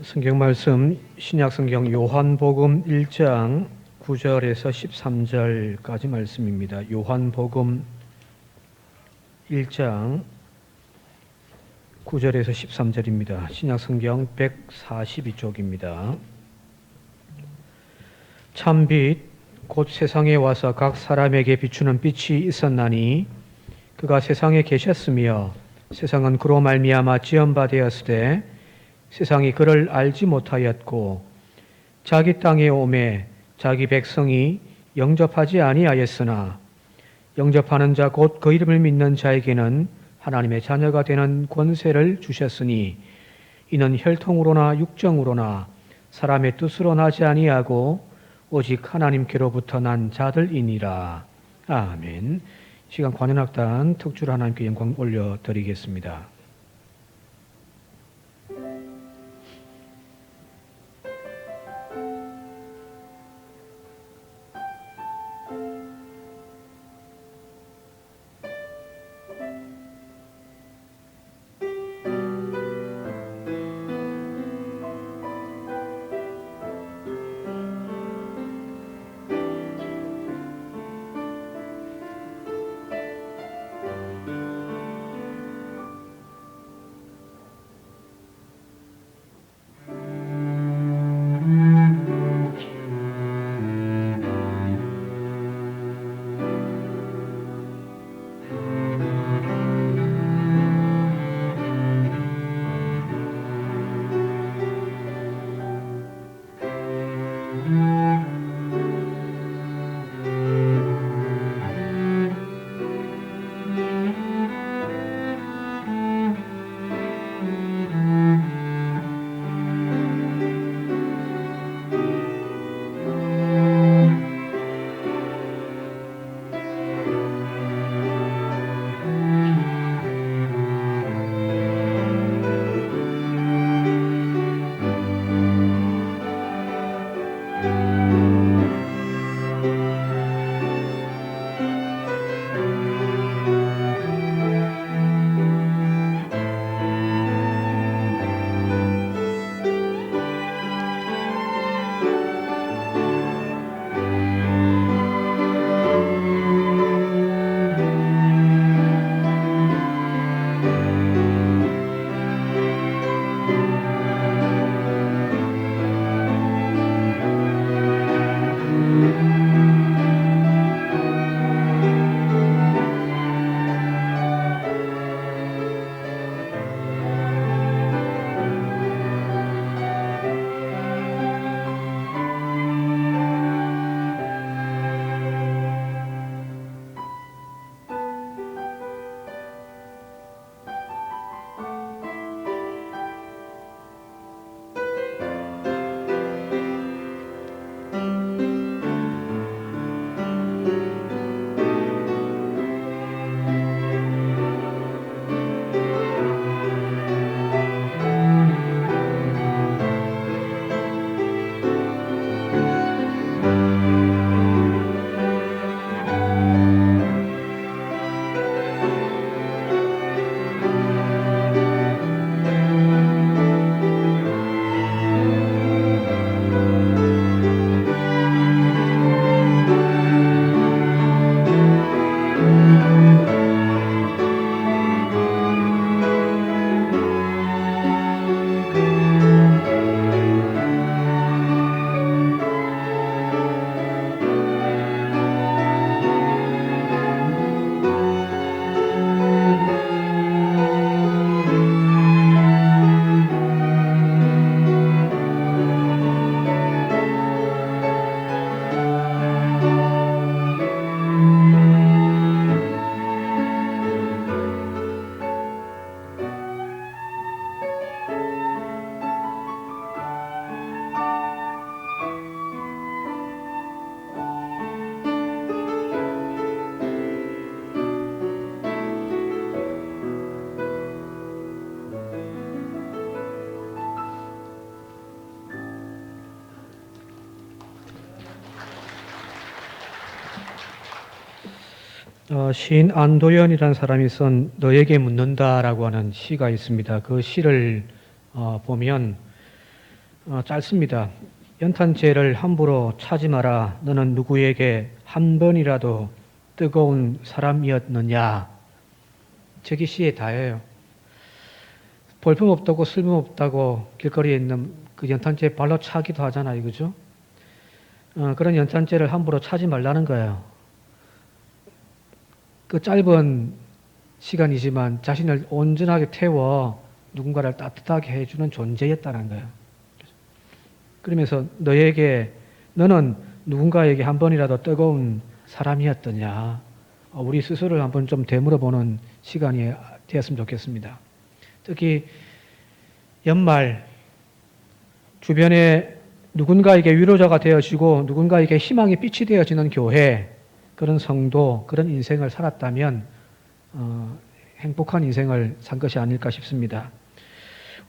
성경 말씀 신약성경 요한복음 1장 9절에서 13절까지 말씀입니다. 요한복음 1장 9절에서 13절입니다. 신약성경 142쪽입니다. 참빛 곧 세상에 와서 각 사람에게 비추는 빛이 있었나니 그가 세상에 계셨으며 세상은 그로 말미암아 지음바 되었으되 세상이 그를 알지 못하였고 자기 땅에 오매 자기 백성이 영접하지 아니하였으나 영접하는 자 곧 그 이름을 믿는 자에게는 하나님의 자녀가 되는 권세를 주셨으니 이는 혈통으로나 육정으로나 사람의 뜻으로 나지 아니하고 오직 하나님께로부터 난 자들이니라. 아멘. 시간 관현악단 특주로 하나님께 영광 올려드리겠습니다. 시인 안도연이라는 사람이 쓴 너에게 묻는다라고 하는 시가 있습니다. 그 시를 보면 짧습니다. 연탄재를 함부로 차지 마라. 너는 누구에게 한 번이라도 뜨거운 사람이었느냐. 저기 시에 다예요. 볼품없다고 쓸모없다고 길거리에 있는 그 연탄재 발로 차기도 하잖아요. 그죠? 그런 연탄재를 함부로 차지 말라는 거예요. 그 짧은 시간이지만 자신을 온전하게 태워 누군가를 따뜻하게 해주는 존재였다는 거예요. 그러면서 너는 누군가에게 한 번이라도 뜨거운 사람이었더냐. 우리 스스로를 한번 좀 되물어보는 시간이 되었으면 좋겠습니다. 특히 연말 주변에 누군가에게 위로자가 되어지고 누군가에게 희망의 빛이 되어지는 교회, 그런 성도, 그런 인생을 살았다면 행복한 인생을 산 것이 아닐까 싶습니다.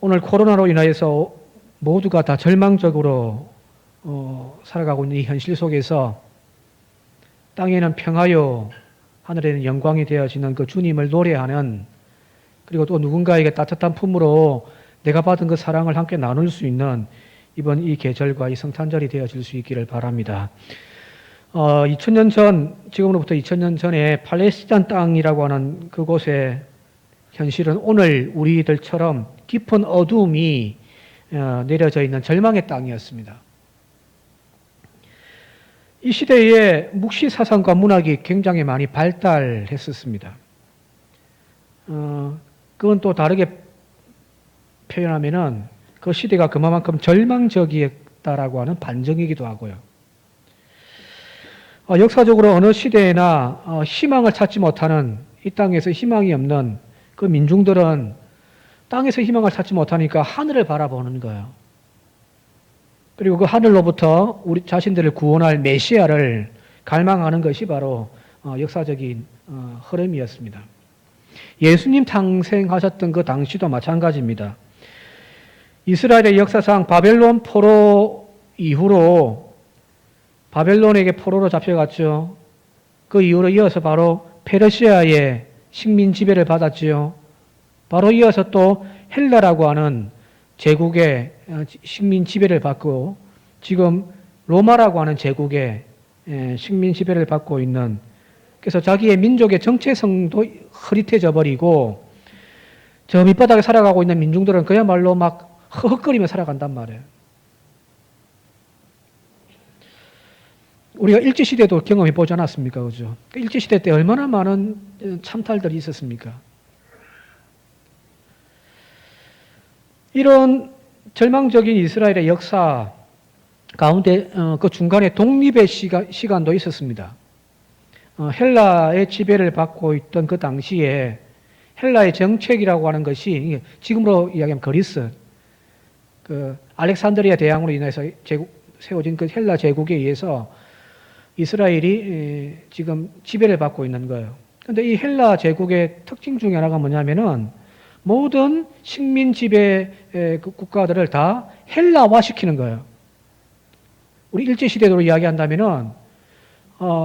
오늘 코로나로 인하여서 모두가 다 절망적으로 살아가고 있는 이 현실 속에서 땅에는 평화요 하늘에는 영광이 되어지는 그 주님을 노래하는, 그리고 또 누군가에게 따뜻한 품으로 내가 받은 그 사랑을 함께 나눌 수 있는 이번 이 계절과 이 성탄절이 되어질 수 있기를 바랍니다. 2000년 전, 지금으로부터 2000년 전에 팔레스타인 땅이라고 하는 그곳의 현실은 오늘 우리들처럼 깊은 어두움이 내려져 있는 절망의 땅이었습니다. 이 시대에 묵시 사상과 문학이 굉장히 많이 발달했었습니다. 그건 또 다르게 표현하면은 그 시대가 그만큼 절망적이었다라고 하는 반증이기도 하고요. 역사적으로 어느 시대에나 희망을 찾지 못하는, 이 땅에서 희망이 없는 그 민중들은 땅에서 희망을 찾지 못하니까 하늘을 바라보는 거예요. 그리고 그 하늘로부터 우리 자신들을 구원할 메시아를 갈망하는 것이 바로 역사적인 흐름이었습니다. 예수님 탄생하셨던 그 당시도 마찬가지입니다. 이스라엘의 역사상 바벨론 포로 이후로 바벨론에게 포로로 잡혀갔죠. 그 이후로 이어서 바로 페르시아의 식민 지배를 받았지요. 바로 이어서 또 헬라라고 하는 제국의 식민 지배를 받고 지금 로마라고 하는 제국의 식민 지배를 받고 있는, 그래서 자기의 민족의 정체성도 흐릿해져 버리고 저 밑바닥에 살아가고 있는 민중들은 그야말로 막 허헉거리며 살아간단 말이에요. 우리가 일제시대도 경험해 보지 않았습니까? 그죠? 일제시대 때 얼마나 많은 참탈들이 있었습니까? 이런 절망적인 이스라엘의 역사 가운데 그 중간에 독립의 시간도 있었습니다. 헬라의 지배를 받고 있던 그 당시에 헬라의 정책이라고 하는 것이 지금으로 이야기하면 그리스, 그 알렉산드리아 대왕으로 인해서 세워진 그 헬라 제국에 의해서 이스라엘이 지금 지배를 받고 있는 거예요. 그런데 이 헬라 제국의 특징 중에 하나가 뭐냐면은 모든 식민 지배 국가들을 다 헬라화 시키는 거예요. 우리 일제시대로 이야기한다면은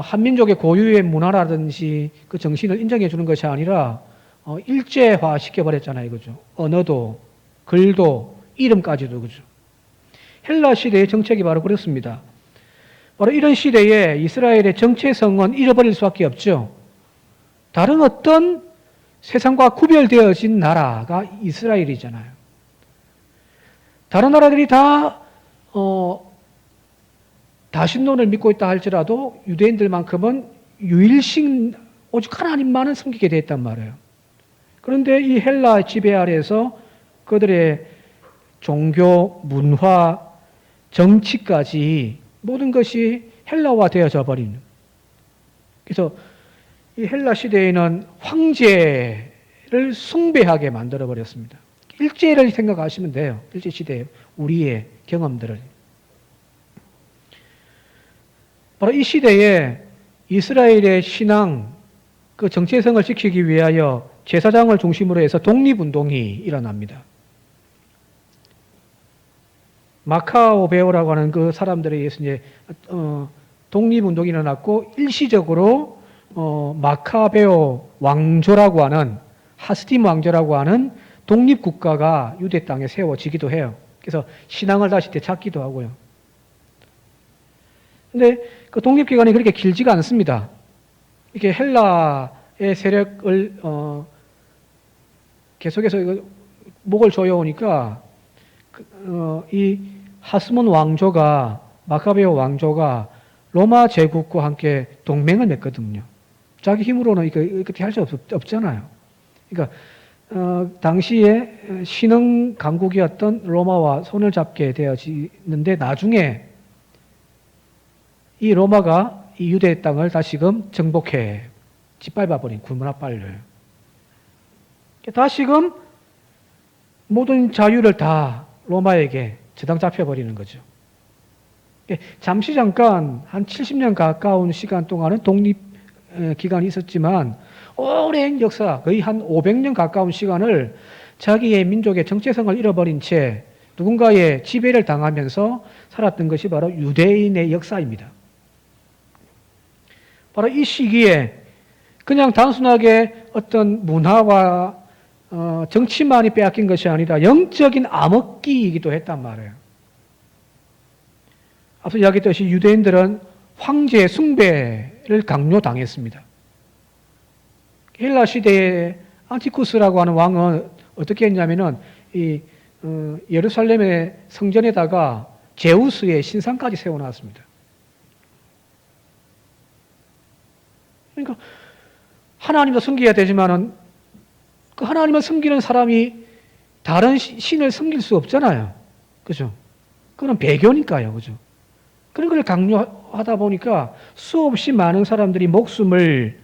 한민족의 고유의 문화라든지 그 정신을 인정해 주는 것이 아니라 일제화 시켜버렸잖아요. 그죠? 언어도, 글도, 이름까지도. 그죠? 헬라 시대의 정책이 바로 그렇습니다. 바로 이런 시대에 이스라엘의 정체성은 잃어버릴 수밖에 없죠. 다른 어떤 세상과 구별되어진 나라가 이스라엘이잖아요. 다른 나라들이 다 다신론을 믿고 있다 할지라도 유대인들만큼은 유일신 오직 하나님만을 섬기게 됐단 말이에요. 그런데 이 헬라 지배 아래에서 그들의 종교, 문화, 정치까지 모든 것이 헬라화 되어져 버리는. 그래서 이 헬라 시대에는 황제를 숭배하게 만들어 버렸습니다. 일제를 생각하시면 돼요. 일제 시대 우리의 경험들을. 바로 이 시대에 이스라엘의 신앙, 그 정체성을 지키기 위하여 제사장을 중심으로 해서 독립운동이 일어납니다. 마카오베오라고 하는 그 사람들에 의해서 이제 독립운동이 일어났고 일시적으로 마카베오 왕조라고 하는 하스팀 왕조라고 하는 독립국가가 유대 땅에 세워지기도 해요. 그래서 신앙을 다시 되찾기도 하고요. 근데 그 독립기간이 그렇게 길지가 않습니다. 이게 헬라의 세력을 계속해서 목을 조여오니까 이 하스몬 왕조가 마카베오 왕조가 로마 제국과 함께 동맹을 맺거든요. 자기 힘으로는 이렇게 할 수 없잖아요. 그러니까 당시에 신흥 강국이었던 로마와 손을 잡게 되어지는데 나중에 이 로마가 이 유대 땅을 다시금 정복해 짓밟아버린 굴문화발을 다시금 모든 자유를 다 로마에게 저당 잡혀버리는 거죠. 잠시 잠깐 한 70년 가까운 시간 동안은 독립 기간이 있었지만 오랜 역사, 거의 한 500년 가까운 시간을 자기의 민족의 정체성을 잃어버린 채 누군가의 지배를 당하면서 살았던 것이 바로 유대인의 역사입니다. 바로 이 시기에 그냥 단순하게 어떤 문화와 정치만이 빼앗긴 것이 아니라 영적인 암흑기이기도 했단 말이에요. 앞서 이야기했듯이 유대인들은 황제 숭배를 강요당했습니다. 헬라 시대에 안티쿠스라고 하는 왕은 어떻게 했냐면은 예루살렘의 성전에다가 제우스의 신상까지 세워놨습니다. 그러니까 하나님도 섬겨야 되지만은 그 하나님을 섬기는 사람이 다른 신을 섬길 수 없잖아요. 그죠? 그건 배교니까요. 그죠? 그런 걸 강요하다 보니까 수없이 많은 사람들이 목숨을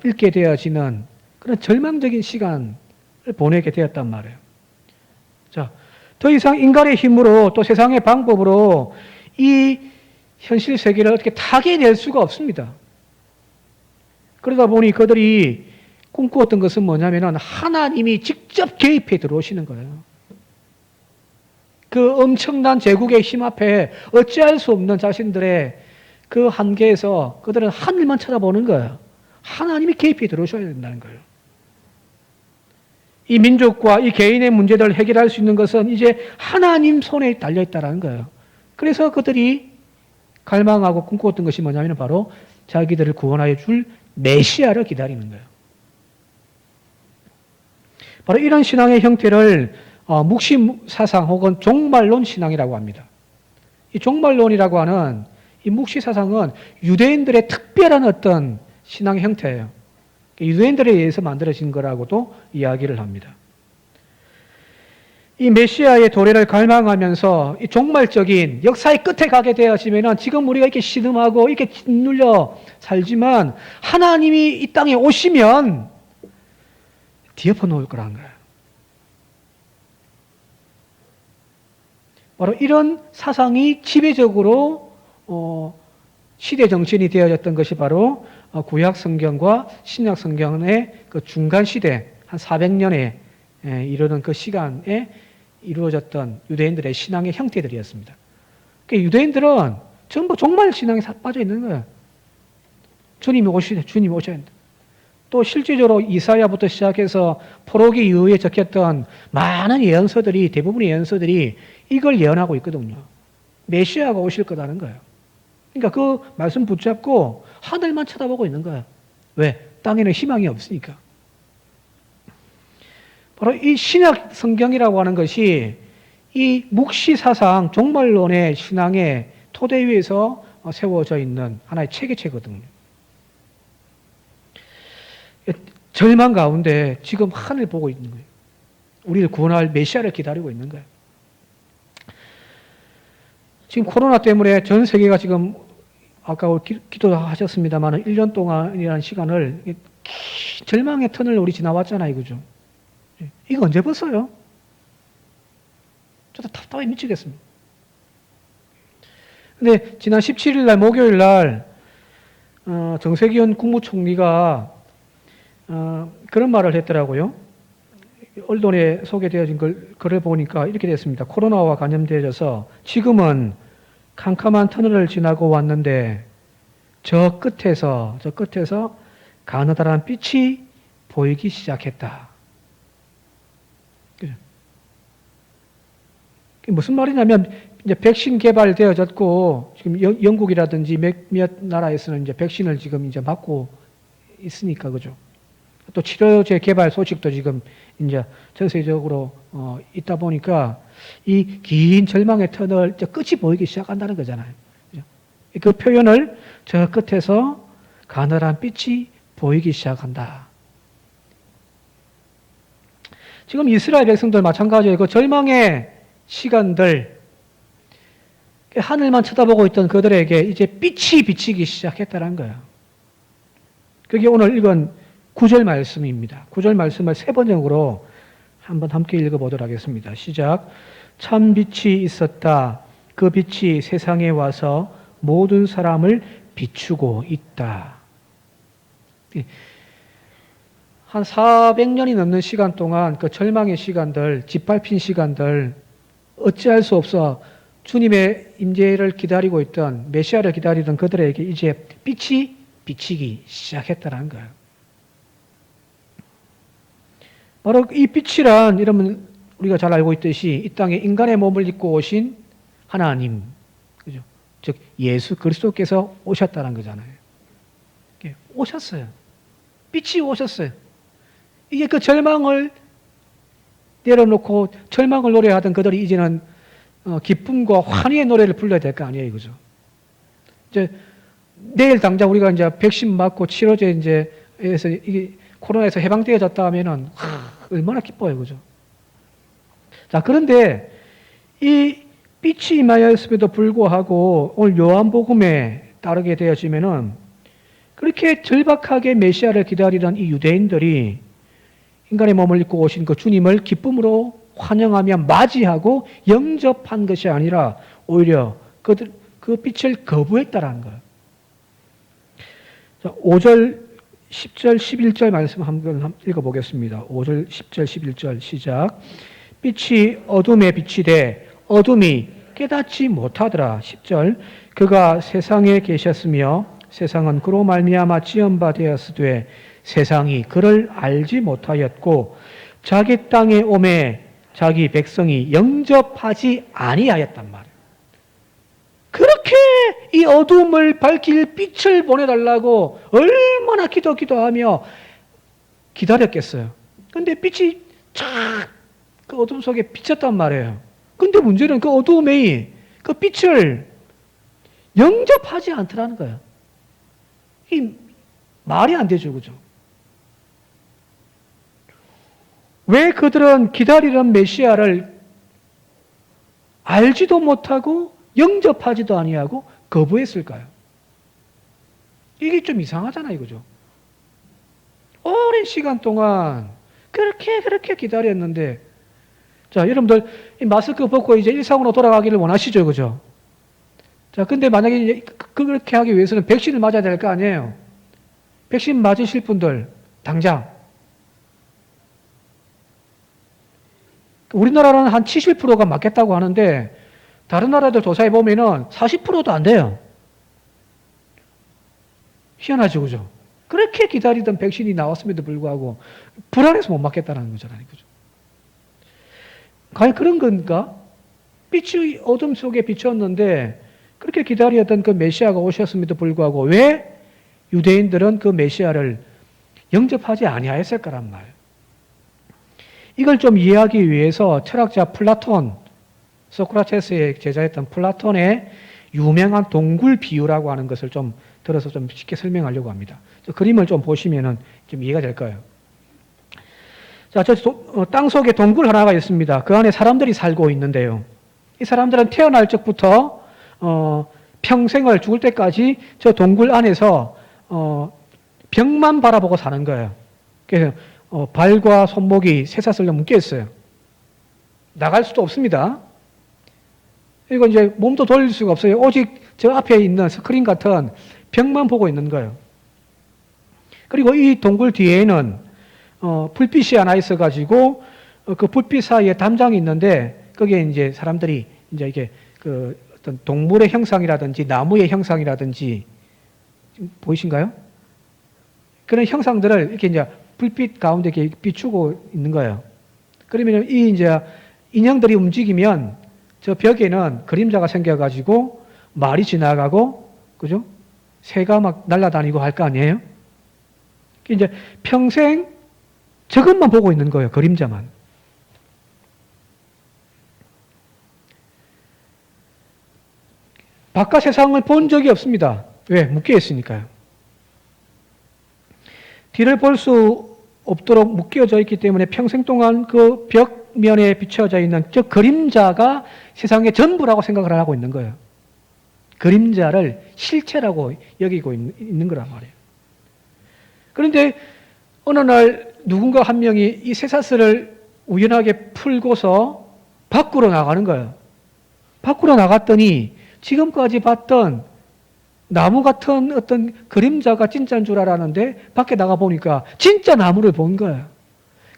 잃게 되어지는 그런 절망적인 시간을 보내게 되었단 말이에요. 자, 더 이상 인간의 힘으로 또 세상의 방법으로 이 현실 세계를 어떻게 타개낼 수가 없습니다. 그러다 보니 그들이 꿈꾸었던 것은 뭐냐면은 하나님이 직접 개입해 들어오시는 거예요. 그 엄청난 제국의 힘 앞에 어찌할 수 없는 자신들의 그 한계에서 그들은 하늘만 쳐다보는 거예요. 하나님이 개입해 들어오셔야 된다는 거예요. 이 민족과 이 개인의 문제들을 해결할 수 있는 것은 이제 하나님 손에 달려있다는 거예요. 그래서 그들이 갈망하고 꿈꾸었던 것이 뭐냐면 바로 자기들을 구원하여 줄 메시아를 기다리는 거예요. 바로 이런 신앙의 형태를 묵시사상 혹은 종말론 신앙이라고 합니다. 이 종말론이라고 하는 이 묵시사상은 유대인들의 특별한 어떤 신앙의 형태예요. 유대인들에 의해서 만들어진 거라고도 이야기를 합니다. 이 메시아의 도래를 갈망하면서 이 종말적인 역사의 끝에 가게 되어지면 지금 우리가 이렇게 신음하고 이렇게 짓눌려 살지만 하나님이 이 땅에 오시면 뒤엎어 놓을 거라는 거예요. 바로 이런 사상이 지배적으로 시대 정신이 되어졌던 것이 바로 구약 성경과 신약 성경의 그 중간 시대 한 400년에 이르는 그 시간에 이루어졌던 유대인들의 신앙의 형태들이었습니다. 그러니까 유대인들은 전부 종말 신앙에 빠져 있는 거예요. 주님이 오셔야 된다. 또 실제적으로 이사야부터 시작해서 포로기 이후에 적혔던 많은 예언서들이 대부분의 예언서들이 이걸 예언하고 있거든요. 메시아가 오실 거라는 거예요. 그러니까 그 말씀 붙잡고 하늘만 쳐다보고 있는 거예요. 왜? 땅에는 희망이 없으니까. 바로 이 신약 성경이라고 하는 것이 이 묵시사상, 종말론의 신앙의 토대 위에서 세워져 있는 하나의 체계체거든요. 절망 가운데 지금 하늘 보고 있는 거예요. 우리를 구원할 메시아를 기다리고 있는 거예요. 지금 코로나 때문에 전 세계가 지금 아까 기도하셨습니다만 1년 동안이라는 시간을 절망의 터널을 우리 지나왔잖아요. 그죠? 이거 언제 벗어요? 저도 답답해 미치겠습니다. 근데 지난 17일 날 목요일 날 정세균 국무총리가 그런 말을 했더라고요. 언론에 소개되어진 글을 보니까 이렇게 됐습니다. 코로나와 감염되어져서 지금은 캄캄한 터널을 지나고 왔는데 저 끝에서 가느다란 빛이 보이기 시작했다. 무슨 말이냐면 이제 백신 개발되어졌고 지금 영국이라든지 몇몇 나라에서는 이제 백신을 지금 이제 맞고 있으니까 그죠. 또 치료제 개발 소식도 지금 이제 전 세계적으로 있다 보니까 이 긴 절망의 터널 이제 끝이 보이기 시작한다는 거잖아요. 그죠? 그 표현을 저 끝에서 가늘한 빛이 보이기 시작한다. 지금 이스라엘 백성들 마찬가지예요. 그 절망의 시간들, 하늘만 쳐다보고 있던 그들에게 이제 빛이 비치기 시작했다는 거예요. 그게 오늘 읽은 9절 말씀입니다. 9절 말씀을 세 번역으로 한번 함께 읽어보도록 하겠습니다. 시작. 참 빛이 있었다. 그 빛이 세상에 와서 모든 사람을 비추고 있다. 한 400년이 넘는 시간 동안 그 절망의 시간들, 짓밟힌 시간들, 어찌할 수 없어 주님의 임재를 기다리고 있던, 메시아를 기다리던 그들에게 이제 빛이 비치기 시작했다는 거예요. 바로 이 빛이란, 이러면 우리가 잘 알고 있듯이 이 땅에 인간의 몸을 입고 오신 하나님, 그죠? 즉 예수 그리스도께서 오셨다는 거잖아요. 오셨어요. 빛이 오셨어요. 이게 그 절망을 내려놓고 절망을 노래하던 그들이 이제는 기쁨과 환희의 노래를 불러야 될 거 아니에요, 그죠? 이제 내일 당장 우리가 이제 백신 맞고 치료제 이제에서 이게 코로나에서 해방되어졌다 하면은 얼마나 기뻐요, 그죠? 자, 그런데 이 빛이 임하였음에도 불구하고 오늘 요한복음에 따르게 되어지면은 그렇게 절박하게 메시아를 기다리던 이 유대인들이 인간의 몸을 입고 오신 그 주님을 기쁨으로 환영하며 맞이하고 영접한 것이 아니라 오히려 그들 그 빛을 거부했다라는 거예요. 자, 5절, 10절, 11절 말씀 한번 읽어보겠습니다. 5절, 10절, 11절 시작. 빛이 어둠에 비치되 어둠이 깨닫지 못하더라. 10절. 그가 세상에 계셨으며 세상은 그로 말미암아 지은 바 되었으되 세상이 그를 알지 못하였고 자기 땅에 오매 자기 백성이 영접하지 아니하였단 말이에요. 그렇게 이 어둠을 밝힐 빛을 보내달라고 얼마나 기도하며 기다렸겠어요. 근데 빛이 쫙 그 어둠 속에 비쳤단 말이에요. 근데 문제는 그 어둠이 그 빛을 영접하지 않더라는 거예요. 이 말이 안 되죠, 그죠? 왜 그들은 기다리던 메시아를 알지도 못하고 영접하지도 아니하고 거부했을까요? 이게 좀 이상하잖아요, 그죠? 오랜 시간 동안 그렇게 기다렸는데, 자, 여러분들 이 마스크 벗고 이제 일상으로 돌아가기를 원하시죠, 그죠? 자, 근데 만약에 이제 그렇게 하기 위해서는 백신을 맞아야 될 거 아니에요? 백신 맞으실 분들 당장 우리나라는 한 70%가 맞겠다고 하는데 다른 나라들 조사해 보면은 40%도 안 돼요. 희한하죠, 그죠? 그렇게 기다리던 백신이 나왔음에도 불구하고 불안해서 못 맞겠다는 거잖아요, 그죠? 과연 그런 건가? 빛이 어둠 속에 비쳤는데 그렇게 기다렸던 그 메시아가 오셨음에도 불구하고 왜 유대인들은 그 메시아를 영접하지 아니하였을까란 말. 이걸 좀 이해하기 위해서 철학자 플라톤, 소크라테스의 제자였던 플라톤의 유명한 동굴 비유라고 하는 것을 좀 들어서 좀 쉽게 설명하려고 합니다. 그림을 좀 보시면은 좀 이해가 될 거예요. 자, 땅 속에 동굴 하나가 있습니다. 그 안에 사람들이 살고 있는데요. 이 사람들은 태어날 적부터 평생을 죽을 때까지 저 동굴 안에서 벽만 바라보고 사는 거예요. 그래서 발과 손목이 쇠사슬로 묶여 있어요. 나갈 수도 없습니다. 그리고 이제 몸도 돌릴 수가 없어요. 오직 저 앞에 있는 스크린 같은 벽만 보고 있는 거예요. 그리고 이 동굴 뒤에는 불빛이 하나 있어가지고 그 불빛 사이에 담장이 있는데 거기에 이제 사람들이 이제 이게 그 어떤 동물의 형상이라든지 나무의 형상이라든지 지금 보이신가요? 그런 형상들을 이렇게 이제 불빛 가운데 이렇게 비추고 있는 거예요. 그러면 이 이제 인형들이 움직이면 저 벽에는 그림자가 생겨가지고 말이 지나가고, 그죠? 새가 막 날아다니고 할 거 아니에요? 이제 평생 저것만 보고 있는 거예요. 그림자만. 바깥 세상을 본 적이 없습니다. 왜? 묶여 있으니까요. 뒤를 볼 수 없도록 묶여져 있기 때문에 평생 동안 그 벽면에 비춰져 있는 저 그림자가 세상의 전부라고 생각을 하고 있는 거예요. 그림자를 실체라고 여기고 있는 거란 말이에요. 그런데 어느 날 누군가 한 명이 이 쇠사슬을 우연하게 풀고서 밖으로 나가는 거예요. 밖으로 나갔더니 지금까지 봤던 나무 같은 어떤 그림자가 진짜인 줄 알았는데 밖에 나가 보니까 진짜 나무를 본 거예요.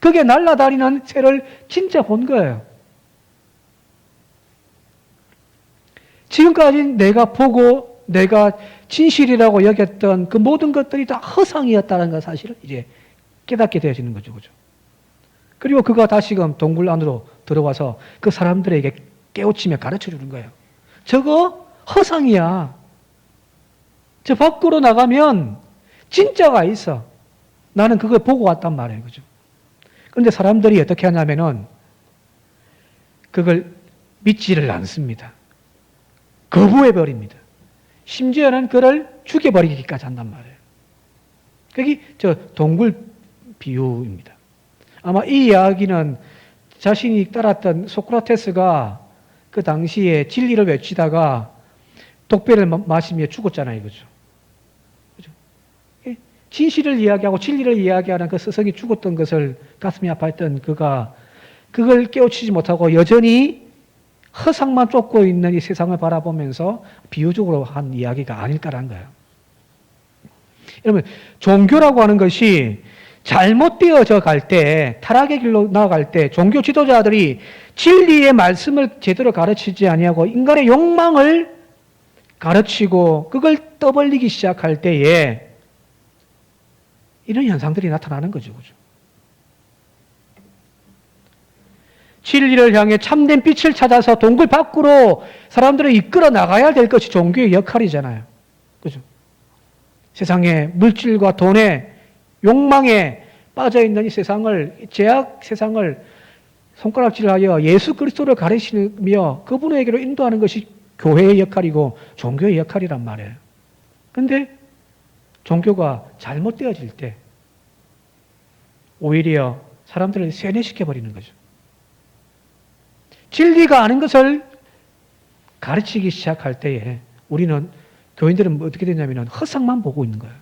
그게 날아다니는 새를 진짜 본 거예요. 지금까지 내가 보고 내가 진실이라고 여겼던 그 모든 것들이 다 허상이었다는 걸 사실을 이제 깨닫게 되어지는 거죠. 그죠? 그리고 그가 다시금 동굴 안으로 들어와서 그 사람들에게 깨우치며 가르쳐 주는 거예요. 저거 허상이야. 저 밖으로 나가면 진짜가 있어. 나는 그걸 보고 왔단 말이에요. 그죠? 그런데 사람들이 어떻게 하냐면은 그걸 믿지를 않습니다. 거부해버립니다. 심지어는 그를 죽여버리기까지 한단 말이에요. 그게 저 동굴 비유입니다. 아마 이 이야기는 자신이 따랐던 소크라테스가 그 당시에 진리를 외치다가 독배를 마시며 죽었잖아요. 그죠? 그죠? 진실을 이야기하고 진리를 이야기하는 그 스승이 죽었던 것을 가슴이 아파했던 그가 그걸 깨우치지 못하고 여전히 허상만 쫓고 있는 이 세상을 바라보면서 비유적으로 한 이야기가 아닐까라는 거예요. 여러분, 종교라고 하는 것이 잘못되어져 갈 때, 타락의 길로 나아갈 때 종교 지도자들이 진리의 말씀을 제대로 가르치지 아니하고 인간의 욕망을 가르치고 그걸 떠벌리기 시작할 때에 이런 현상들이 나타나는 거죠. 그죠? 진리를 향해 참된 빛을 찾아서 동굴 밖으로 사람들을 이끌어 나가야 될 것이 종교의 역할이잖아요. 그죠? 세상에 물질과 돈에 욕망에 빠져 있는 이 세상을, 죄악 세상을 손가락질하여 예수 그리스도를 가르치며 그분에게로 인도하는 것이 교회의 역할이고 종교의 역할이란 말이에요. 그런데 종교가 잘못되어질 때 오히려 사람들을 세뇌시켜버리는 거죠. 진리가 아닌 것을 가르치기 시작할 때에 우리는, 교인들은 어떻게 되냐면 허상만 보고 있는 거예요.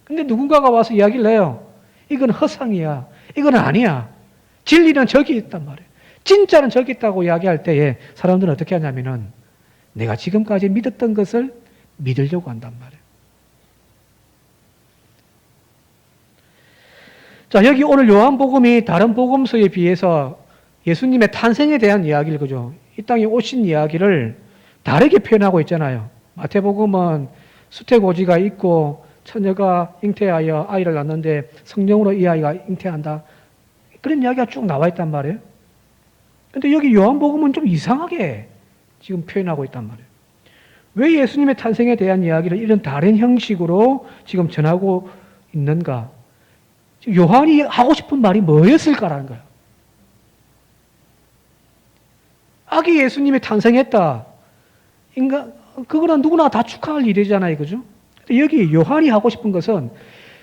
근데 누군가가 와서 이야기를 해요. 이건 허상이야. 이건 아니야. 진리는 저기 있단 말이에요. 진짜는 저기 있다고 이야기할 때에 사람들은 어떻게 하냐면은 내가 지금까지 믿었던 것을 믿으려고 한단 말이에요. 자, 여기 오늘 요한복음이 다른 복음서에 비해서 예수님의 탄생에 대한 이야기를, 그죠? 이 땅에 오신 이야기를 다르게 표현하고 있잖아요. 마태복음은 수태고지가 있고 처녀가 잉태하여 아이를 낳는데 성령으로 이 아이가 잉태한다. 그런 이야기가 쭉 나와 있단 말이에요. 근데 여기 요한복음은 좀 이상하게 지금 표현하고 있단 말이에요. 왜 예수님의 탄생에 대한 이야기를 이런 다른 형식으로 지금 전하고 있는가? 요한이 하고 싶은 말이 뭐였을까라는 거예요. 아기 예수님이 탄생했다. 그거는 누구나 다 축하할 일이잖아요. 그죠? 여기 요한이 하고 싶은 것은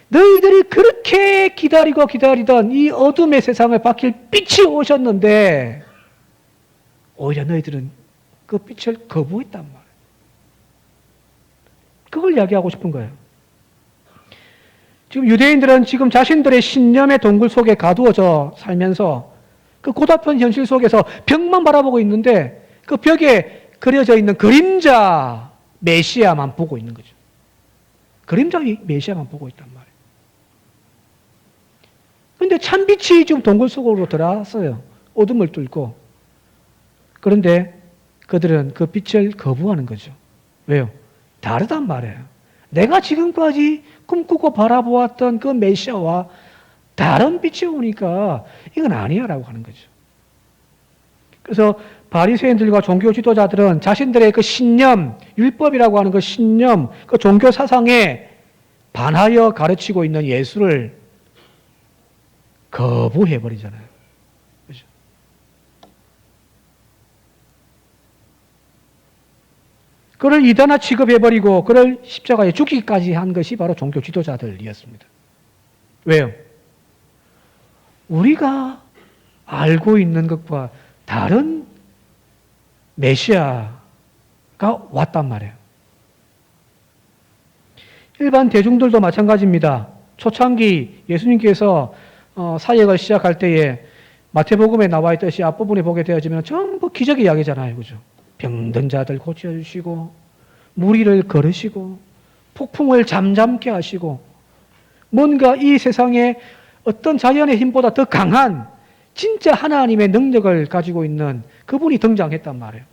너희들이 그렇게 기다리고 기다리던 이 어둠의 세상을 밝힐 빛이 오셨는데 오히려 너희들은 그 빛을 거부했단 말이에요. 그걸 이야기하고 싶은 거예요. 지금 유대인들은 지금 자신들의 신념의 동굴 속에 가두어져 살면서 그 고달픈 현실 속에서 벽만 바라보고 있는데 그 벽에 그려져 있는 그림자 메시아만 보고 있는 거죠. 그림자 메시아만 보고 있단 말이에요. 그런데 참빛이 지금 동굴 속으로 들어왔어요. 어둠을 뚫고. 그런데 그들은 그 빛을 거부하는 거죠. 왜요? 다르단 말이에요. 내가 지금까지 꿈꾸고 바라보았던 그 메시아와 다른 빛이 오니까 이건 아니야라고 하는 거죠. 그래서 바리새인들과 종교 지도자들은 자신들의 그 신념, 율법이라고 하는 그 신념, 그 종교 사상에 반하여 가르치고 있는 예수를 거부해버리잖아요. 그렇죠? 그를 이단화 취급해버리고 그를 십자가에 죽기까지 한 것이 바로 종교 지도자들이었습니다. 왜요? 우리가 알고 있는 것과 다른 메시아가 왔단 말이에요. 일반 대중들도 마찬가지입니다. 초창기 예수님께서 사역을 시작할 때에 마태복음에 나와 있듯이 앞부분에 보게 되어지면 전부 기적의 이야기잖아요. 그죠? 병든 자들 고쳐주시고, 무리를 걸으시고, 폭풍을 잠잠케 하시고, 뭔가 이 세상에 어떤 자연의 힘보다 더 강한 진짜 하나님의 능력을 가지고 있는 그분이 등장했단 말이에요.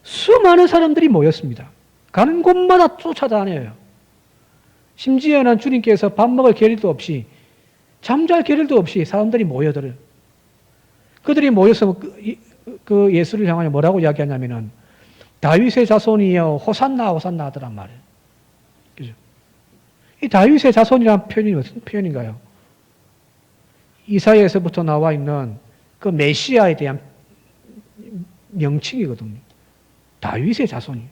수많은 사람들이 모였습니다. 가는 곳마다 쫓아다녀요. 심지어는 주님께서 밥 먹을 겨를도 없이, 잠잘 겨를도 없이 사람들이 모여들어요. 그들이 모여서 그 예수를 향하여 뭐라고 이야기하냐면은 다윗의 자손이여 호산나 호산나 하더란 말이에요. 그죠? 이 다윗의 자손이라는 표현이 무슨 표현인가요? 이사야에서부터 나와 있는 그 메시아에 대한 명칭이거든요. 다윗의 자손이에요.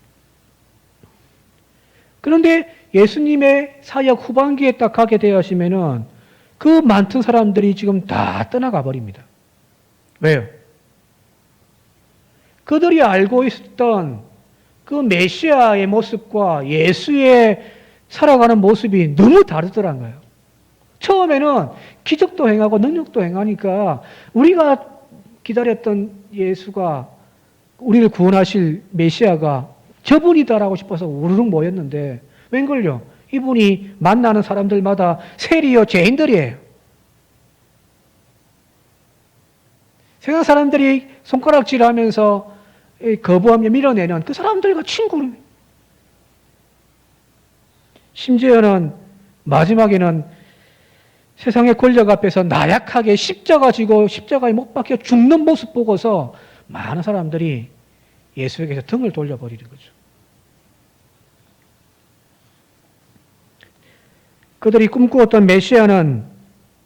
그런데 예수님의 사역 후반기에 딱 가게 되시면은 그 많던 사람들이 지금 다 떠나가 버립니다. 왜요? 그들이 알고 있었던 그 메시아의 모습과 예수의 살아가는 모습이 너무 다르더란 거예요. 처음에는 기적도 행하고 능력도 행하니까 우리가 기다렸던 예수가 우리를 구원하실 메시아가 저분이다라고 싶어서 우르륵 모였는데 웬걸요? 이분이 만나는 사람들마다 세리요 죄인들이에요. 세상 사람들이 손가락질하면서 거부하며 밀어내는 그 사람들과 친구를, 심지어는 마지막에는 세상의 권력 앞에서 나약하게 십자가 지고 십자가에 못 박혀 죽는 모습 보고서 많은 사람들이 예수에게서 등을 돌려버리는 거죠. 그들이 꿈꾸었던 메시아는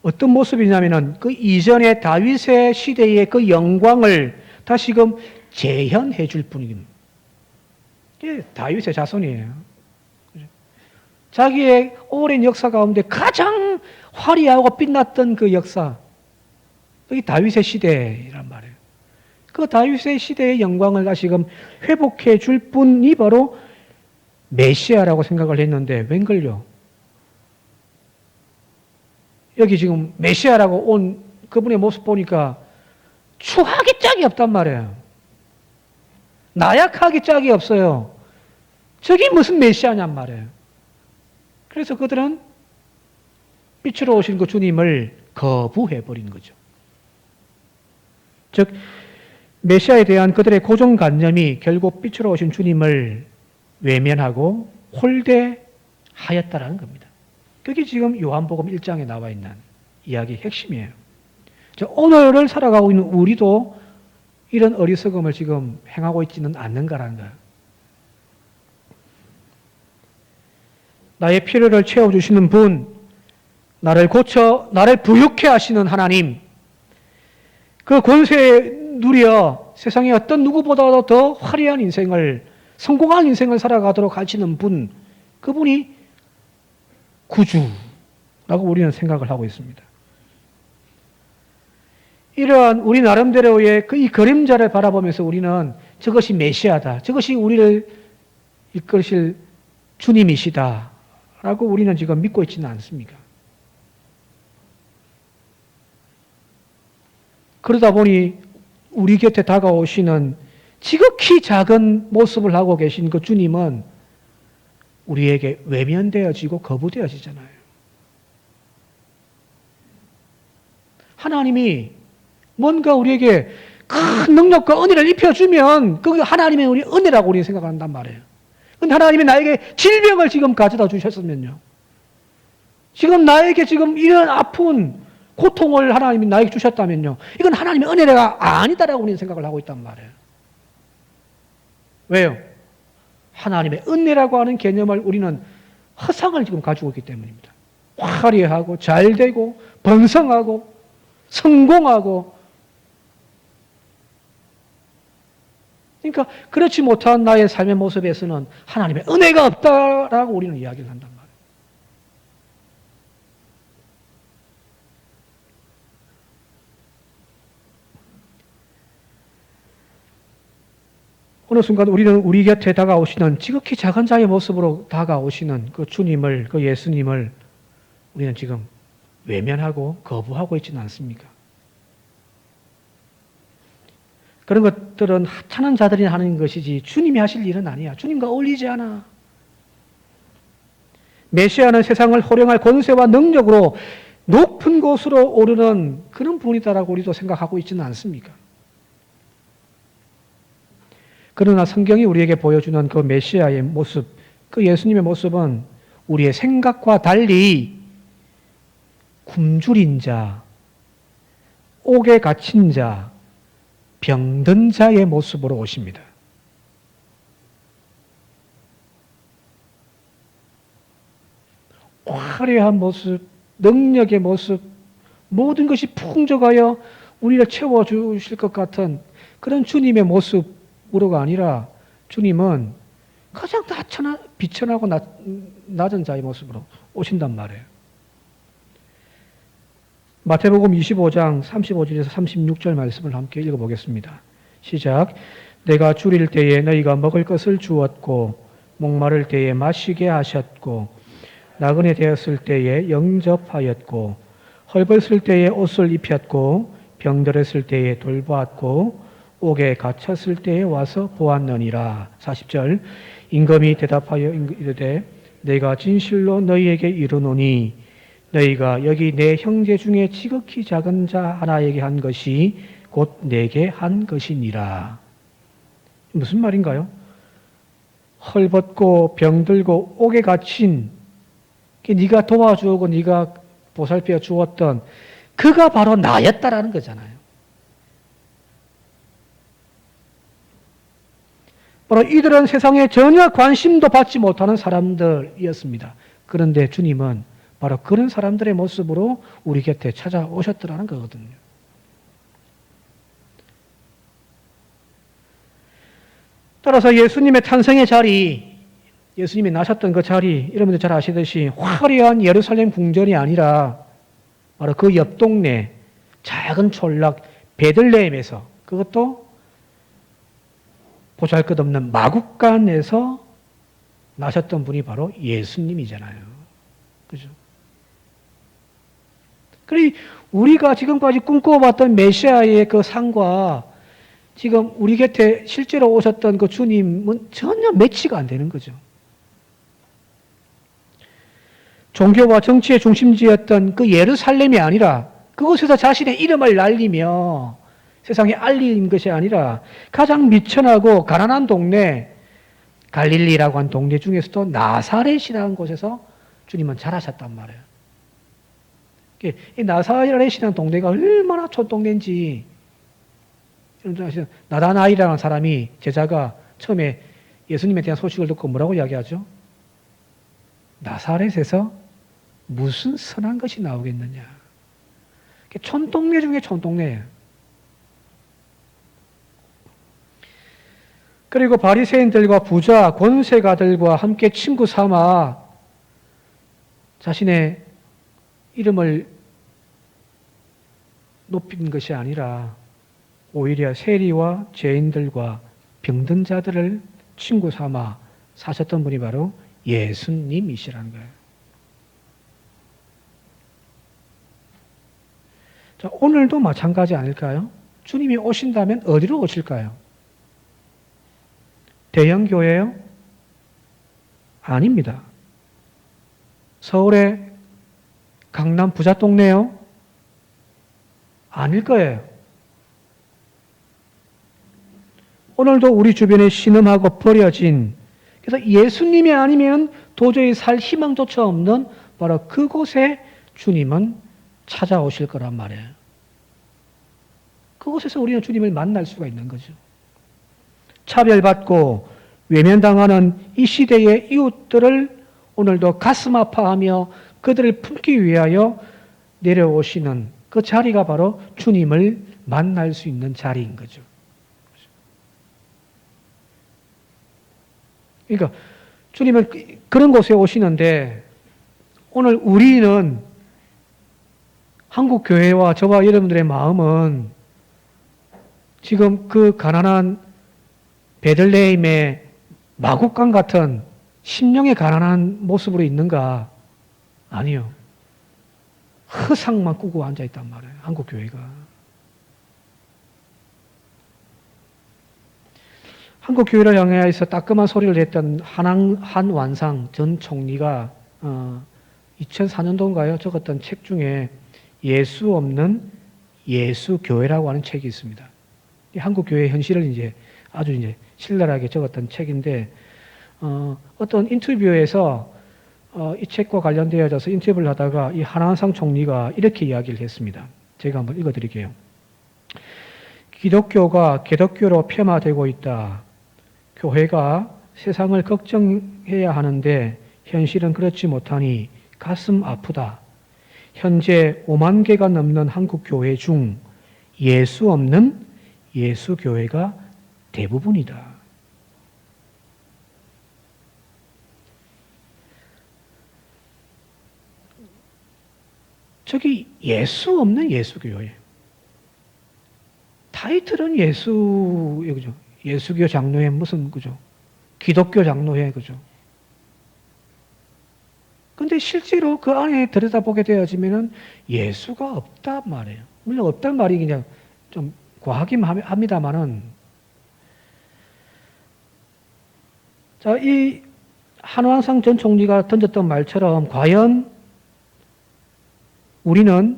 어떤 모습이냐면은 그 이전의 다윗의 시대의 그 영광을 다시금 재현해 줄 뿐입니다. 이게 다윗의 자손이에요. 자기의 오랜 역사 가운데 가장 화려하고 빛났던 그 역사, 그게 다윗의 시대란 말이에요. 그 다윗의 시대의 영광을 다시금 회복해 줄 분이 바로 메시아라고 생각을 했는데 웬걸요? 여기 지금 메시아라고 온 그분의 모습 보니까 추하기 짝이 없단 말이에요. 나약하기 짝이 없어요. 저게 무슨 메시아냔 말이에요. 그래서 그들은 빛으로 오신 그 주님을 거부해버린 거죠. 즉 메시아에 대한 그들의 고정관념이 결국 빛으로 오신 주님을 외면하고 홀대하였다라는 겁니다. 그게 지금 요한복음 1장에 나와 있는 이야기의 핵심이에요. 오늘을 살아가고 있는 우리도 이런 어리석음을 지금 행하고 있지는 않는가라는 거예요. 나의 필요를 채워주시는 분, 나를 고쳐, 나를 부유케 하시는 하나님, 그 권세에 누려 세상의 어떤 누구보다도 더 화려한 인생을, 성공한 인생을 살아가도록 하시는 분, 그분이 구주라고 우리는 생각을 하고 있습니다. 이러한 우리 나름대로의 이 그림자를 바라보면서 우리는 저것이 메시아다, 저것이 우리를 이끌실 주님이시다 라고 우리는 지금 믿고 있지는 않습니까? 그러다 보니 우리 곁에 다가오시는 지극히 작은 모습을 하고 계신 그 주님은 우리에게 외면되어지고 거부되어지잖아요. 하나님이 뭔가 우리에게 큰 능력과 은혜를 입혀주면 그게 하나님의 우리 은혜라고 우리는 생각한단 말이에요. 근데 하나님이 나에게 질병을 지금 가져다 주셨으면요. 지금 나에게 지금 이런 아픈 고통을 하나님이 나에게 주셨다면요, 이건 하나님의 은혜가 아니다라고 우리는 생각을 하고 있단 말이에요. 왜요? 하나님의 은혜라고 하는 개념을 우리는 허상을 지금 가지고 있기 때문입니다. 화려하고 잘되고 번성하고 성공하고, 그러니까 그렇지 못한 나의 삶의 모습에서는 하나님의 은혜가 없다라고 우리는 이야기를 한단 말이에요. 어느 순간 우리는 우리 곁에 다가오시는 지극히 작은 자의 모습으로 다가오시는 그 주님을, 그 예수님을 우리는 지금 외면하고 거부하고 있지는 않습니까? 그런 것들은 하찮은 자들이 하는 것이지 주님이 하실 일은 아니야. 주님과 어울리지 않아. 메시아는 세상을 호령할 권세와 능력으로 높은 곳으로 오르는 그런 분이다라고 우리도 생각하고 있지는 않습니까? 그러나 성경이 우리에게 보여주는 그 메시아의 모습, 그 예수님의 모습은 우리의 생각과 달리 굶주린 자, 옥에 갇힌 자, 병든 자의 모습으로 오십니다. 화려한 모습, 능력의 모습, 모든 것이 풍족하여 우리를 채워주실 것 같은 그런 주님의 모습으로가 아니라 주님은 가장 비천하고 낮은 자의 모습으로 오신단 말이에요. 마태복음 25장 35절에서 36절 말씀을 함께 읽어보겠습니다. 시작. 내가 줄일 때에 너희가 먹을 것을 주었고 목마를 때에 마시게 하셨고 나그네 되었을 때에 영접하였고 헐벗을 때에 옷을 입혔고 병들었을 때에 돌보았고 옥에 갇혔을 때에 와서 보았느니라. 40절. 임금이 대답하여 이르되 내가 진실로 너희에게 이르노니 너희가 여기 내 형제 중에 지극히 작은 자 하나에게 한 것이 곧 내게 한 것이니라. 무슨 말인가요? 헐벗고 병들고 옥에 갇힌, 네가 도와주고 네가 보살펴 주었던 그가 바로 나였다라는 거잖아요. 바로 이들은 세상에 전혀 관심도 받지 못하는 사람들이었습니다. 그런데 주님은 바로 그런 사람들의 모습으로 우리 곁에 찾아오셨더라는 거거든요. 따라서 예수님의 탄생의 자리, 예수님이 나셨던 그 자리, 여러분들 잘 아시듯이 화려한 예루살렘 궁전이 아니라 바로 그 옆 동네 작은 촌락 베들레헴에서, 그것도 보잘것없는 마국간에서 나셨던 분이 바로 예수님이잖아요. 그죠? 그러니 우리가 지금까지 꿈꿔봤던 메시아의 그 상과 지금 우리 곁에 실제로 오셨던 그 주님은 전혀 매치가 안 되는 거죠. 종교와 정치의 중심지였던 그 예루살렘이 아니라 그곳에서 자신의 이름을 날리며 세상에 알린 것이 아니라 가장 미천하고 가난한 동네, 갈릴리라고 한 동네 중에서도 나사렛이라는 곳에서 주님은 자라셨단 말이에요. 이 나사렛이라는 동네가 얼마나 촌동네인지, 나다나엘이라는 사람이, 제자가 처음에 예수님에 대한 소식을 듣고 뭐라고 이야기하죠? 나사렛에서 무슨 선한 것이 나오겠느냐. 촌동네 중에 촌동네예요. 그리고 바리새인들과 부자, 권세가들과 함께 친구 삼아 자신의 이름을 높인 것이 아니라 오히려 세리와 죄인들과 병든 자들을 친구 삼아 사셨던 분이 바로 예수님이시라는 거예요. 자, 오늘도 마찬가지 아닐까요? 주님이 오신다면 어디로 오실까요? 대형 교회요? 아닙니다. 서울의 강남 부자 동네요? 아닐 거예요. 오늘도 우리 주변에 신음하고 버려진, 그래서 예수님이 아니면 도저히 살 희망조차 없는 바로 그곳에 주님은 찾아오실 거란 말이에요. 그곳에서 우리는 주님을 만날 수가 있는 거죠. 차별받고 외면당하는 이 시대의 이웃들을 오늘도 가슴 아파하며 그들을 품기 위하여 내려오시는 그 자리가 바로 주님을 만날 수 있는 자리인 거죠. 그러니까 주님은 그런 곳에 오시는데 오늘 우리는 한국 교회와 저와 여러분들의 마음은 지금 그 가난한 베들레헴의 마국간 같은 심령의 가난한 모습으로 있는가? 아니요. 허상만 꾸고 앉아있단 말이에요. 한국 교회가. 한국 교회를 향해서 따끔한 소리를 했던 한완상 전 총리가 2004년도인가요? 적었던 책 중에 예수 없는 예수교회라고 하는 책이 있습니다. 한국 교회의 현실을 아주 신랄하게 적었던 책인데 어떤 인터뷰에서 이 책과 관련되어져서 인터뷰를 하다가 이 한완상 총리가 이렇게 이야기를 했습니다. 제가 한번 읽어드릴게요. 기독교가 개독교로 폄하되고 있다. 교회가 세상을 걱정해야 하는데 현실은 그렇지 못하니 가슴 아프다. 현재 5만 개가 넘는 한국 교회 중 예수 없는 예수 교회가 대부분이다. 저기 예수 없는 예수 교회. 타이틀은 그죠? 예수교 장로회 그죠? 기독교 장로회 그죠? 근데 실제로 그 안에 들여다보게 되어지면은 예수가 없단 말이에요. 물론 없단 말이 그냥 좀 과하긴 합니다만은. 자, 이 한완상 전 총리가 던졌던 말처럼 과연 우리는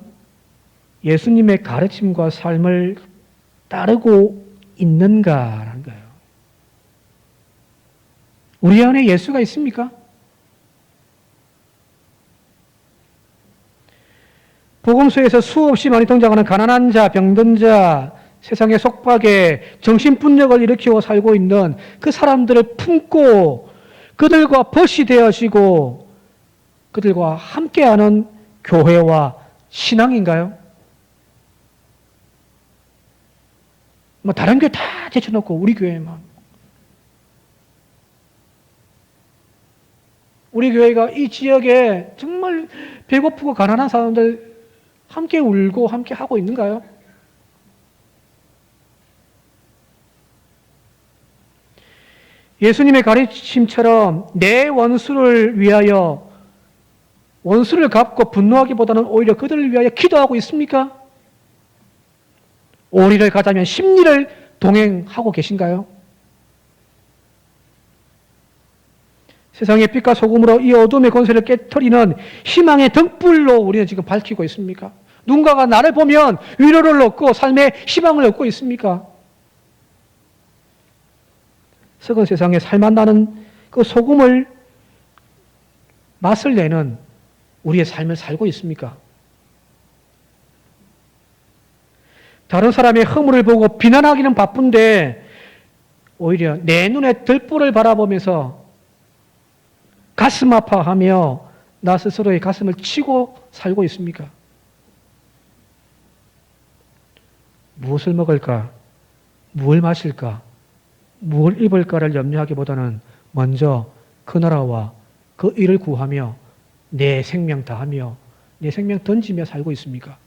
예수님의 가르침과 삶을 따르고 있는가라는 거예요. 우리 안에 예수가 있습니까? 복음서에서 수없이 많이 등장하는 가난한 자, 병든 자, 세상의 속박에 정신분열을 일으키고 살고 있는 그 사람들을 품고 그들과 벗이 되어지고 그들과 함께하는 교회와 신앙인가요? 뭐 다른 교회 다 제쳐놓고 우리 교회만. 우리 교회가 이 지역에 정말 배고프고 가난한 사람들 함께 울고 함께 하고 있는가요? 예수님의 가르침처럼 내 원수를 위하여 원수를 갚고 분노하기보다는 오히려 그들을 위하여 기도하고 있습니까? 오리를 가자면 십리를 동행하고 계신가요? 세상의 빛과 소금으로 이 어둠의 권세를 깨트리는 희망의 등불로 우리는 지금 밝히고 있습니까? 누군가가 나를 보면 위로를 얻고 삶의 희망을 얻고 있습니까? 썩은 세상에 살맛 나는 그 소금을 맛을 내는 우리의 삶을 살고 있습니까? 다른 사람의 허물을 보고 비난하기는 바쁜데 오히려 내 눈에 들불을 바라보면서 가슴 아파하며 나 스스로의 가슴을 치고 살고 있습니까? 무엇을 먹을까? 무엇을 마실까? 무엇을 입을까를 염려하기보다는 먼저 그 나라와 그 일을 구하며 내 생명 다하며 내 생명 던지며 살고 있습니까?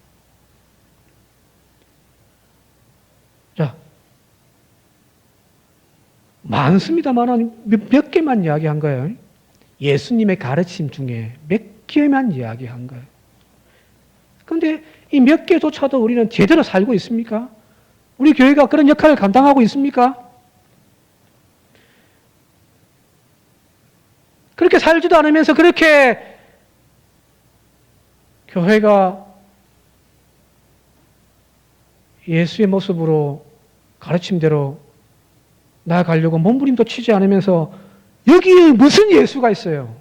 자, 많습니다만 몇 개만 이야기한 거예요. 예수님의 가르침 중에 몇 개만 이야기한 거예요. 그런데 이 몇 개조차도 우리는 제대로 살고 있습니까? 우리 교회가 그런 역할을 감당하고 있습니까? 그렇게 살지도 않으면서 그렇게 교회가 예수의 모습으로 가르침대로 나아가려고 몸부림도 치지 않으면서 여기에 무슨 예수가 있어요?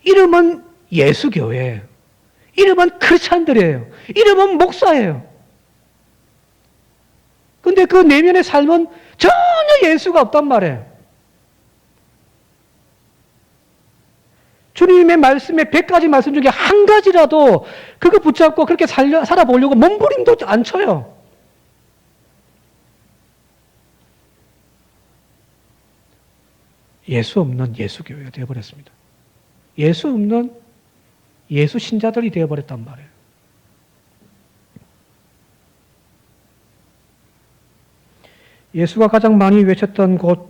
이름은 예수교회예요. 이름은 크리스찬들이에요. 이름은 목사예요. 근데 그 내면의 삶은 전혀 예수가 없단 말이에요. 주님의 말씀에 100가지 말씀 중에 한 가지라도 그거 붙잡고 그렇게 살아보려고 몸부림도 안 쳐요. 예수 없는 예수교회가 되어버렸습니다. 예수 없는 예수 신자들이 되어버렸단 말이에요. 예수가 가장 많이 외쳤던 곳,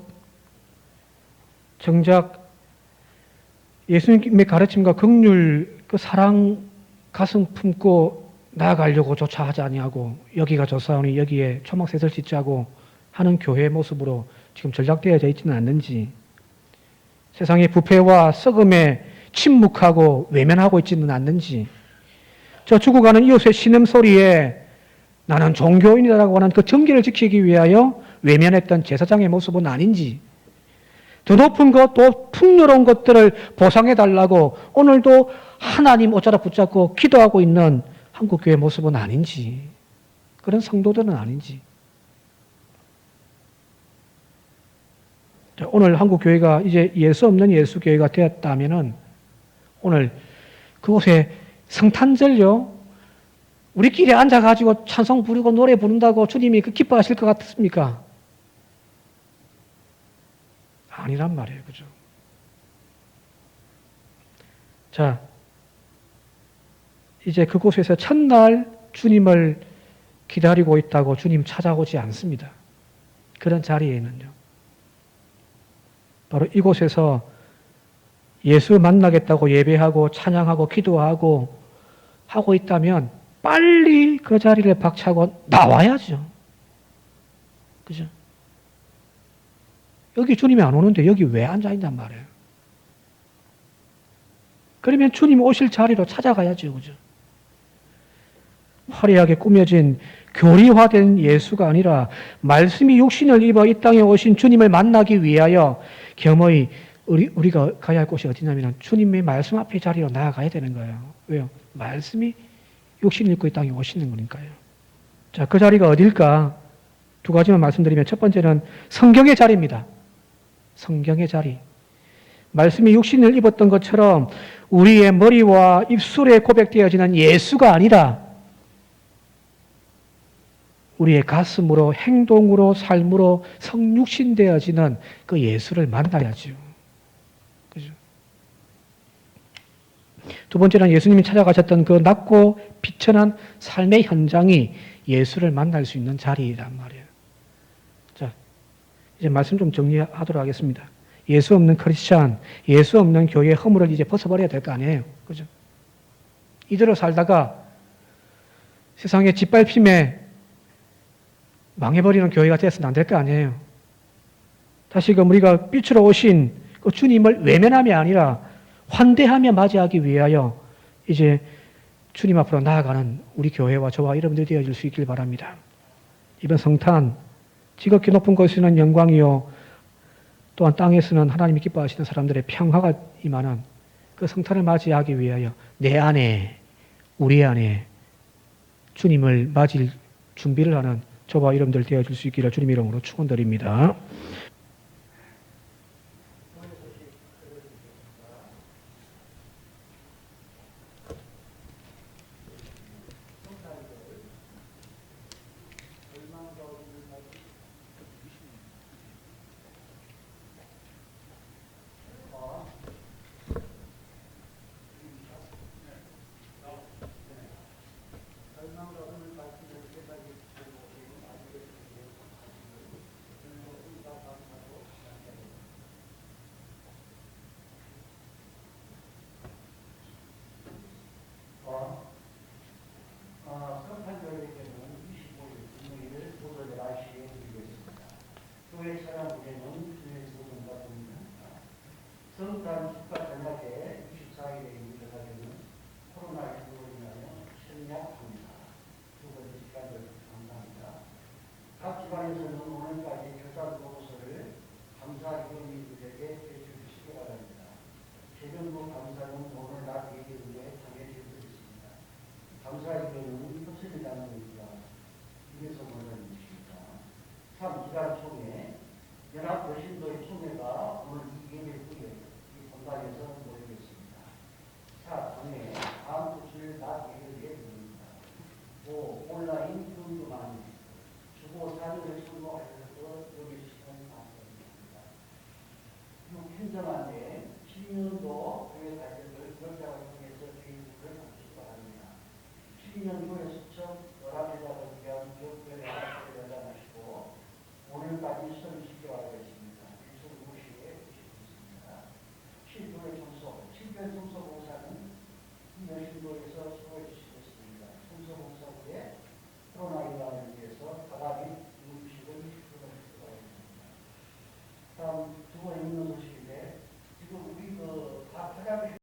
정작 예수님의 가르침과 긍휼, 그 사랑 가슴 품고 나아가려고 조차 하지 아니하고 여기가 좋사오니 여기에 초막셋을 짓자고 하는 교회의 모습으로 지금 전락되어져 있지는 않는지, 세상의 부패와 썩음에 침묵하고 외면하고 있지는 않는지, 저 죽어가는 이웃의 신음소리에 나는 종교인이라고 하는 그 정기를 지키기 위하여 외면했던 제사장의 모습은 아닌지, 더 높은 것, 또 풍요로운 것들을 보상해달라고 오늘도 하나님 옷자락 붙잡고 기도하고 있는 한국교회 모습은 아닌지, 그런 성도들은 아닌지. 오늘 한국교회가 이제 예수 없는 예수교회가 되었다면은 오늘 그곳에 성탄절요, 우리끼리 앉아가지고 찬송 부르고 노래 부른다고 주님이 그 기뻐하실 것 같습니까? 아니란 말이에요. 그죠? 자, 이제 그곳에서 첫날 주님을 기다리고 있다고 주님 찾아오지 않습니다. 그런 자리에는요. 바로 이곳에서 예수 만나겠다고 예배하고 찬양하고 기도하고 하고 있다면 빨리 그 자리를 박차고 나와야죠. 그죠? 여기 주님이 안 오는데 여기 왜 앉아있단 말이에요? 그러면 주님 오실 자리로 찾아가야죠. 그죠? 화려하게 꾸며진 교리화된 예수가 아니라 말씀이 육신을 입어 이 땅에 오신 주님을 만나기 위하여 겸허히 우리가 가야 할 곳이 어디냐면 주님의 말씀 앞에 자리로 나아가야 되는 거예요. 왜요? 말씀이 육신을 입고 이 땅에 오시는 거니까요. 자, 그 자리가 어딜까? 두 가지만 말씀드리면 첫 번째는 성경의 자리입니다. 성경의 자리. 말씀이 육신을 입었던 것처럼 우리의 머리와 입술에 고백되어지는 예수가 아니라 우리의 가슴으로, 행동으로, 삶으로 성육신되어지는 그 예수를 만나야죠. 그죠? 두 번째는 예수님이 찾아가셨던 그 낮고 비천한 삶의 현장이 예수를 만날 수 있는 자리란 말이에요. 자, 이제 말씀 좀 정리하도록 하겠습니다. 예수 없는 크리스찬, 예수 없는 교회의 허물을 이제 벗어버려야 될 거 아니에요. 그죠? 이대로 살다가 세상의 짓밟힘에 망해버리는 교회가 되어서는 안 될 거 아니에요. 다시금 우리가 빛으로 오신 그 주님을 외면함이 아니라 환대하며 맞이하기 위하여 이제 주님 앞으로 나아가는 우리 교회와 저와 여러분들이 되어질 수 있길 바랍니다. 이번 성탄, 지극히 높은 곳에서는 영광이요, 또한 땅에서는 하나님이 기뻐하시는 사람들의 평화가 임하는 그 성탄을 맞이하기 위하여 내 안에, 우리 안에 주님을 맞을 준비를 하는 저와 여러분들 되어줄 수 있기를 주님 이름으로 축원드립니다.